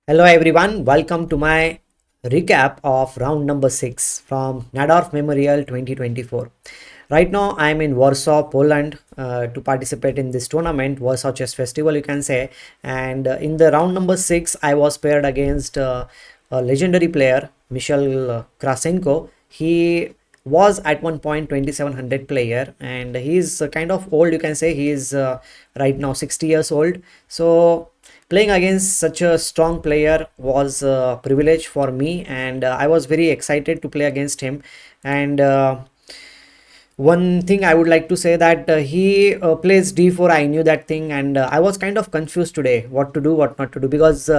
Hello everyone, welcome to my recap of round number 6 from Najdorf Memorial 2024. Right now I am in Warsaw, Poland to participate in this tournament, Warsaw Chess Festival you can say. And in the round number 6 I was paired against a legendary player, Michal Krasenkow. He was at one point 2700 player and he is kind of old, you can say. He is right now 60 years old. So playing against such a strong player was a privilege for me, and I was very excited to play against him. And one thing I would like to say that he plays d4. I knew that thing, and I was kind of confused today what to do, what not to do, because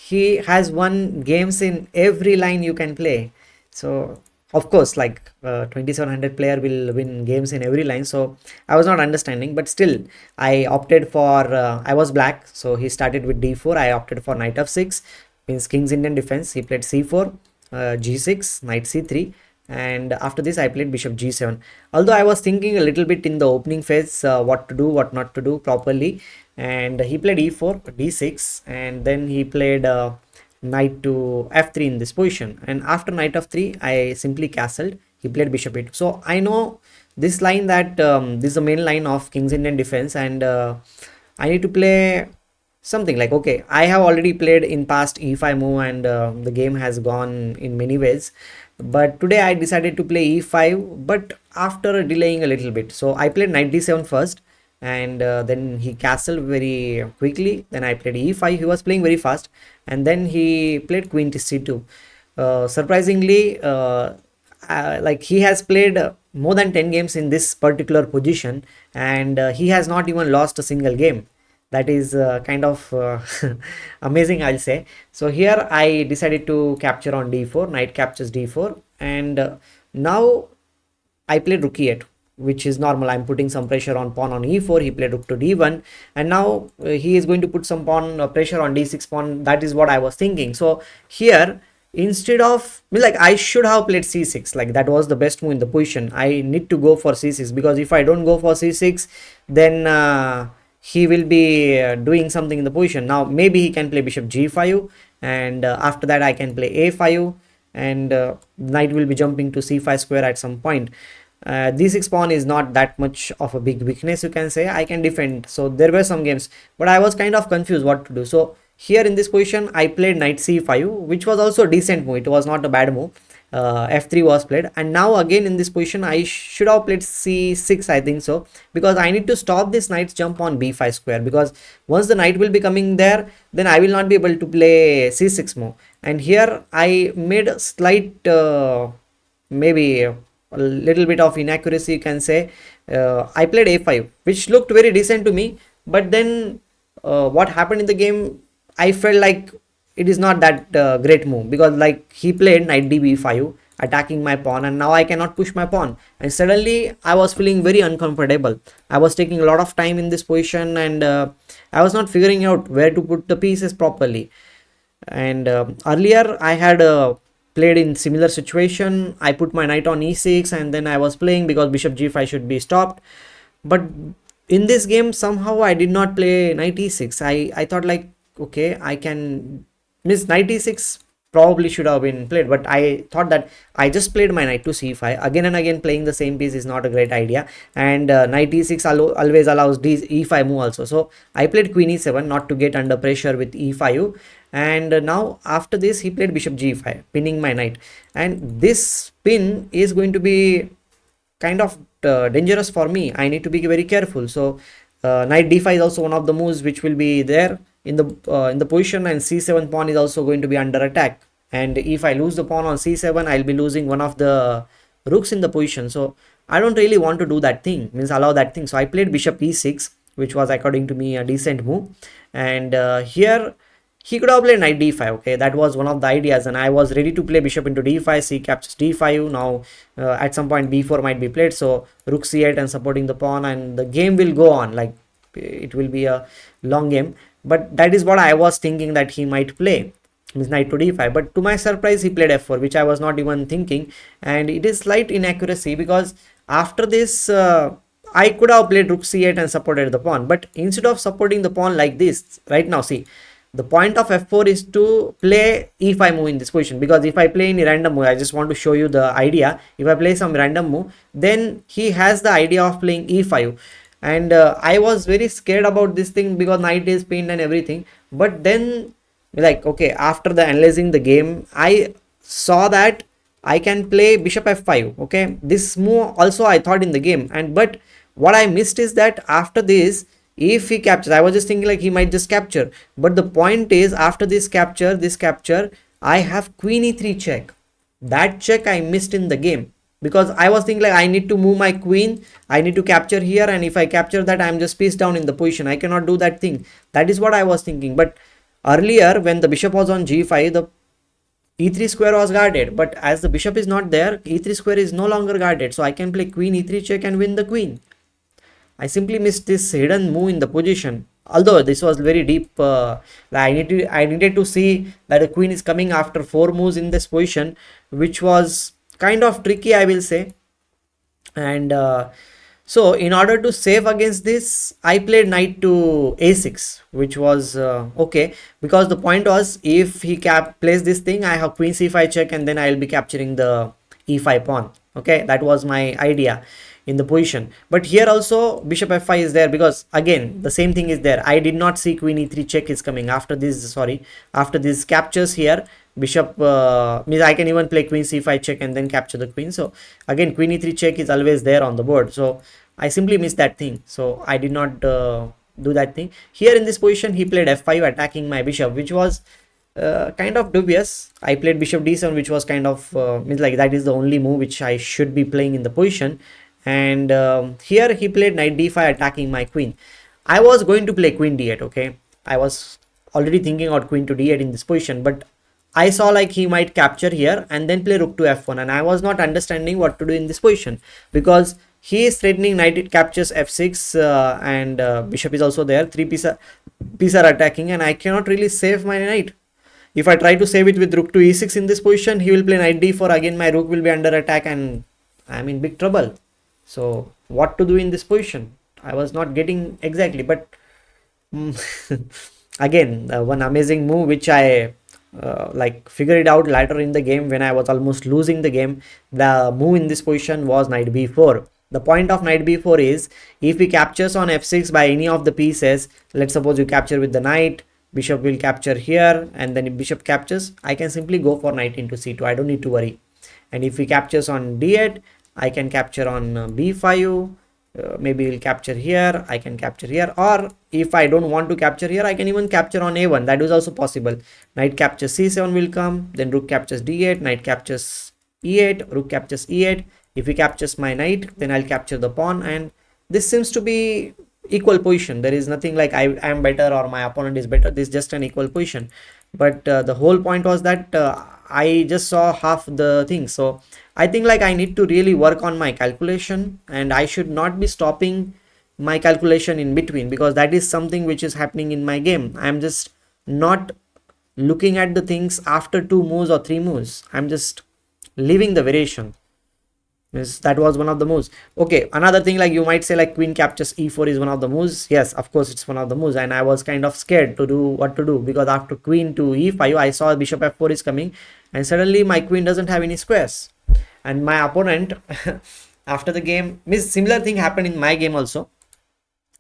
he has won games in every line you can play. So of course, like 2700 player will win games in every line. So I was not understanding, but still I opted for I was black, so he started with d4. I opted for knight f6, means king's Indian defense. He played c4, g6, knight c3, and after this I played bishop g7. Although I was thinking a little bit in the opening phase what to do, what not to do properly, and he played e4, d6, and then he played knight to f3 in this position. And after knight f3 I simply castled. He played bishop a2. So I know this line that this is the main line of king's Indian defense, and I need to play something like, okay, I have already played in past e5 move, and the game has gone in many ways, but today I decided to play e5, but after delaying a little bit. So I played knight d7 first, and then he castled very quickly. Then I played e5. He was playing very fast, and then he played queen to c2. Surprisingly, like he has played more than 10 games in this particular position, and he has not even lost a single game. That is kind of amazing, I'll say. So here I decided to capture on d4. Knight captures d4, and now I played rook e8, which is normal. I'm putting some pressure on pawn on e4. He played rook to d1, and now he is going to put some pawn pressure on d6 pawn. That is what I was thinking. So here, instead of, like, I should have played c6. Like, that was the best move in the position. I need to go for c6, because if I don't go for c6, then he will be doing something in the position. Now maybe he can play bishop g5, and after that I can play a5, and knight will be jumping to c5 square at some point. d6 pawn is not that much of a big weakness, you can say. I can defend. So there were some games, but I was kind of confused what to do. So here in this position I played knight c5, which was also a decent move. It was not a bad move. f3 was played, and now again in this position I should have played c6, I think so, because I need to stop this knight's jump on b5 square, because once the knight will be coming there, then I will not be able to play c6 move. And here I made a slight maybe a little bit of inaccuracy, you can say. I played a5, which looked very decent to me, but then what happened in the game, I felt like it is not that great move, because like he played knight db5 attacking my pawn, and now I cannot push my pawn, and suddenly I was feeling very uncomfortable. I was taking a lot of time in this position, and I was not figuring out where to put the pieces properly. And earlier I had played in similar situation. I put my knight on e6, and then I was playing because bishop g5 should be stopped. But in this game somehow I did not play knight e6. I thought like, okay, I can miss knight e6 probably should have been played, but I thought that I just played my knight to c5. Again and again playing the same piece is not a great idea, and knight e6 always allows e5 move also. So I played queen e7 not to get under pressure with e5, and now after this he played bishop g5, pinning my knight, and this pin is going to be kind of dangerous for me. I need to be very careful. So knight d5 is also one of the moves which will be there in the position, and c7 pawn is also going to be under attack. And if I lose the pawn on c7, I'll be losing one of the rooks in the position. So I don't really want to do that thing, means allow that thing. So I played bishop e6, which was according to me a decent move. And here he could have played knight d5. Okay, that was one of the ideas, and I was ready to play bishop into d5. C captures d5. Now at some point b4 might be played, so rook c8 and supporting the pawn, and the game will go on. Like, it will be a long game, but that is what I was thinking that he might play, means knight to d5. But to my surprise he played f4, which I was not even thinking, and it is slight inaccuracy, because after this I could have played rook c8 and supported the pawn, but instead of supporting the pawn like this, right now see, The point of f4 is to play e5 move in this position, because if I play any random move, I just want to show you the idea. If I play some random move, then he has the idea of playing e5, and I was very scared about this thing because knight is pinned and everything. But then, like, okay, after the analyzing the game, I saw that I can play bishop f5. Okay, this move also I thought in the game, and but what I missed is that after this, if he captures, I was just thinking like he might just capture, but the point is after this capture, I have queen e3 check. That check I missed in the game, because I was thinking like I need to move my queen, I need to capture here, and if I capture that, I'm just pieced down in the position. I cannot do that thing. That is what I was thinking. But earlier when the bishop was on g5, the e3 square was guarded, but as the bishop is not there, e3 square is no longer guarded, so I can play queen e3 check and win the queen. I simply missed this hidden move in the position. Although this was very deep, I needed to see that the queen is coming after 4 moves in this position, which was kind of tricky, I will say. And so in order to save against this, I played knight to a6, which was okay, because the point was if he plays this thing, I have queen c5 check, and then I will be capturing the e5 pawn. Okay, that was my idea in the position. But here also bishop f5 is there, because again the same thing is there. I did not see queen e3 check is coming after this. Sorry, after this captures here, bishop means I can even play queen c5 check and then capture the queen. So again queen e3 check is always there on the board, so I simply missed that thing, so I did not do that thing. Here in this position he played f5 attacking my bishop, which was kind of dubious. I played bishop d7, which was kind of means like that is the only move which I should be playing in the position. And here he played knight d5 attacking my queen. I was going to play queen d8. Okay, I was already thinking about queen to d8 in this position, but I saw like he might capture here and then play rook to f1, and I was not understanding what to do in this position, because he is threatening knight it captures f6, and bishop is also there, 3 pieces are attacking, and I cannot really save my knight. If I try to save it with rook to e6 in this position, he will play knight d4, again my rook will be under attack and I'm in big trouble. So what to do in this position, I was not getting exactly. But again, one amazing move which I like figured it out later in the game when I was almost losing the game. The move in this position was knight b4. The point of knight b4 is if he captures on f6 by any of the pieces, let's suppose you capture with the knight, bishop will capture here, and then if bishop captures, I can simply go for knight into c2. I don't need to worry. And if he captures on d8, I can capture on b5, maybe we'll capture here, I can capture here, or if I don't want to capture here, I can even capture on a1. That is also possible. Knight captures c7 will come, then rook captures d8, knight captures e8, rook captures e8. If he captures my knight, then I'll capture the pawn, and this seems to be equal position. There is nothing like I am better or my opponent is better. This is just an equal position. But the whole point was that I just saw half the thing. So I think like I need to really work on my calculation, and I should not be stopping my calculation in between, because that is something which is happening in my game. I'm just not looking at the things after 2 moves or 3 moves. I'm just leaving the variation. Yes, that was one of the moves. Okay, another thing, like you might say like queen captures e4 is one of the moves. Yes, of course it's one of the moves, and I was kind of scared to do what to do, because after queen to e5 I saw bishop f4 is coming, and suddenly my queen doesn't have any squares, and my opponent after the game, similar thing happened in my game also,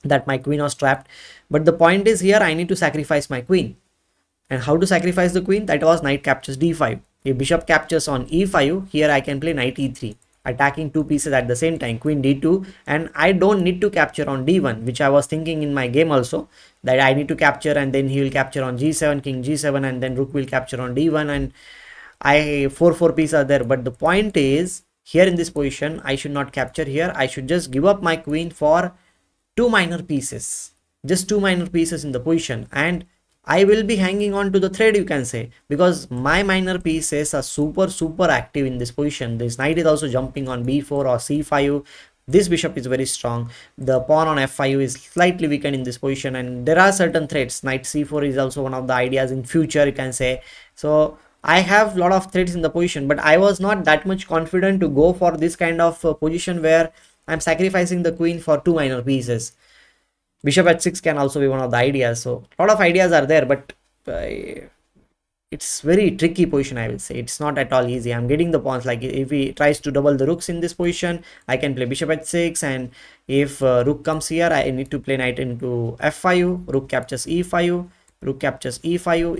that my queen was trapped. But the point is here I need to sacrifice my queen. And how to sacrifice the queen? That was knight captures d5. If bishop captures on e5, here I can play knight e3, attacking 2 pieces at the same time, queen d2, and I don't need to capture on d1, which I was thinking in my game also, that I need to capture and then he will capture on g7, king g7, and then rook will capture on d1, and I 4 pieces are there. But the point is here in this position I should not capture here. I should just give up my queen for 2 minor pieces, just 2 minor pieces in the position, and I will be hanging on to the thread, you can say, because my minor pieces are super active in this position. This knight is also jumping on b4 or c5. This bishop is very strong. The pawn on f5 is slightly weakened in this position, and there are certain threats. Knight c4 is also one of the ideas in future, you can say. So I have a lot of threats in the position, but I was not that much confident to go for this kind of position where I'm sacrificing the queen for 2 minor pieces. Bishop h6 can also be one of the ideas. So a lot of ideas are there, but it's very tricky position, I will say. It's not at all easy. I'm getting the pawns. Like if he tries to double the rooks in this position, I can play bishop h6, and if rook comes here, I need to play knight into f5, rook captures e5, rook captures e5.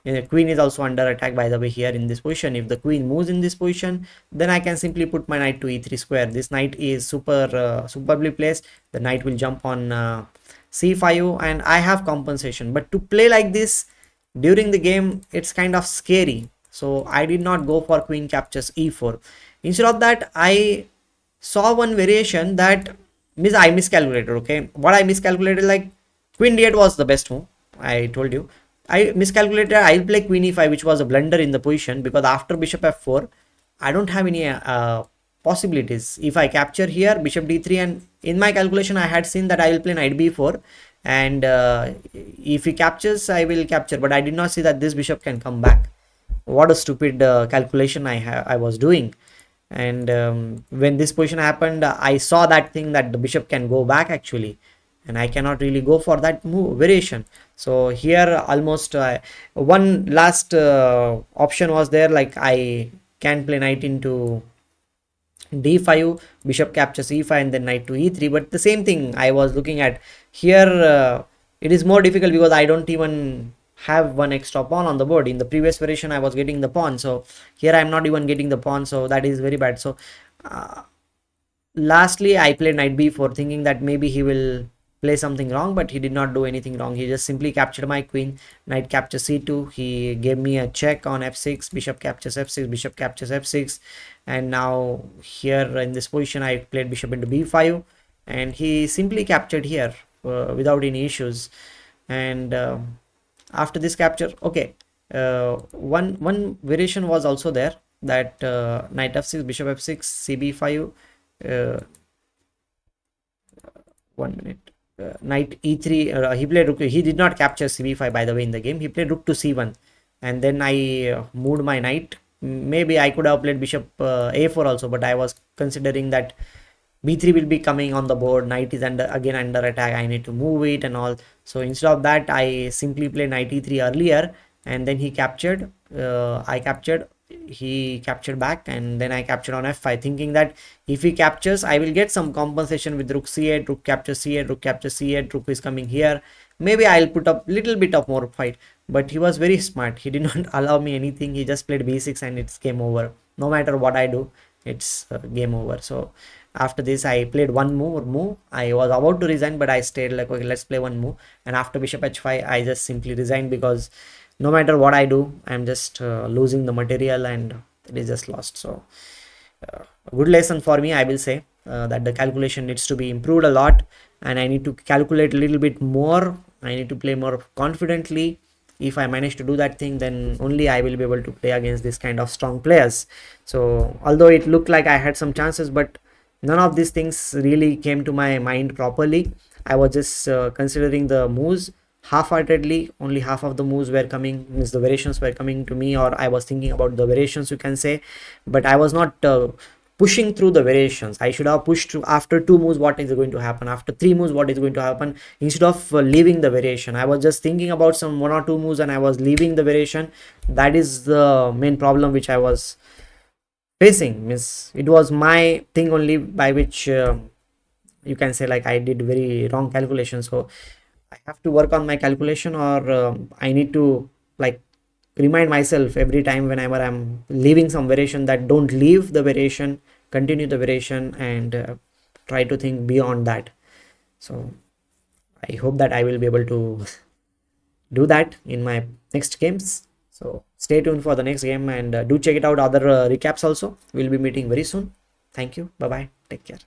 If queen is also under attack, by the way, here in this position, if the queen moves in this position, then I can simply put my knight to e3 square. This knight is superbly placed. The knight will jump on c5, and I have compensation. But to play like this during the game, it's kind of scary, so I did not go for queen captures e4. Instead of that, I saw one variation that I miscalculated. Okay, what I miscalculated, like queen d8 was the best move. I told you I miscalculated. I'll play queen e5, which was a blunder in the position, because after bishop f4 I don't have any possibilities. If I capture here, bishop d3, and in my calculation I had seen that I will play knight b4, and if he captures, I will capture, but I did not see that this bishop can come back. What a stupid calculation I was doing. And when this position happened, I saw that thing, that the bishop can go back actually, and I cannot really go for that move variation. So here almost one last option was there, like I can play knight into d5, bishop captures e5, and then knight to e3. But the same thing I was looking at here, it is more difficult because I don't even have one extra pawn on the board. In the previous variation I was getting the pawn, so here I'm not even getting the pawn, so that is very bad. So lastly I played knight b4, thinking that maybe he will play something wrong, but he did not do anything wrong. He just simply captured my queen. Knight captures c2. He gave me a check on f6, bishop captures f6, bishop captures f6, and now here in this position I played bishop into b5, and he simply captured here without any issues. And after this capture, okay, one variation was also there, that knight f6, bishop f6, cb5, 1 minute, knight e3. He played rook. He did not capture cb5, by the way, in the game. He played rook to c1, and then I moved my knight. Maybe I could have played bishop a4 also, but I was considering that b3 will be coming on the board, knight is again under attack, I need to move it and all. So instead of that, I simply played knight e3 earlier, and then he captured, I captured, he captured back, and then I captured on f5, thinking that if he captures, I will get some compensation with rook c8, rook captures c8, rook captures c8, rook is coming here, maybe I'll put up little bit of more fight. But he was very smart. He did not allow me anything. He just played b6, and it's game over. No matter what I do, it's game over. So after this I played one move. I was about to resign, but I stayed, like, okay, let's play one move. And after bishop h5, I just simply resigned, because no matter what I do, I'm just losing the material, and it is just lost. So a good lesson for me, I will say, that the calculation needs to be improved a lot, and I need to calculate a little bit more. I need to play more confidently. If I manage to do that thing, then only I will be able to play against this kind of strong players. So although it looked like I had some chances, but none of these things really came to my mind properly. I was just considering the moves half-heartedly. Only half of the moves were coming, means the variations were coming to me, or I was thinking about the variations, you can say, but I was not pushing through the variations. I should have pushed through. After 2 moves, what is going to happen? After 3 moves, what is going to happen? Instead of leaving the variation, I was just thinking about some 1 or 2 moves, and I was leaving the variation. That is the main problem which I was facing. Means it was my thing only, by which you can say, like, I did very wrong calculation. So I have to work on my calculation, or I need to, like, remind myself every time whenever I'm leaving some variation, that don't leave the variation, continue the variation, and try to think beyond that. So I hope that I will be able to do that in my next games. So stay tuned for the next game, and do check it out other recaps also. We'll be meeting very soon. Thank you. Bye bye. Take care.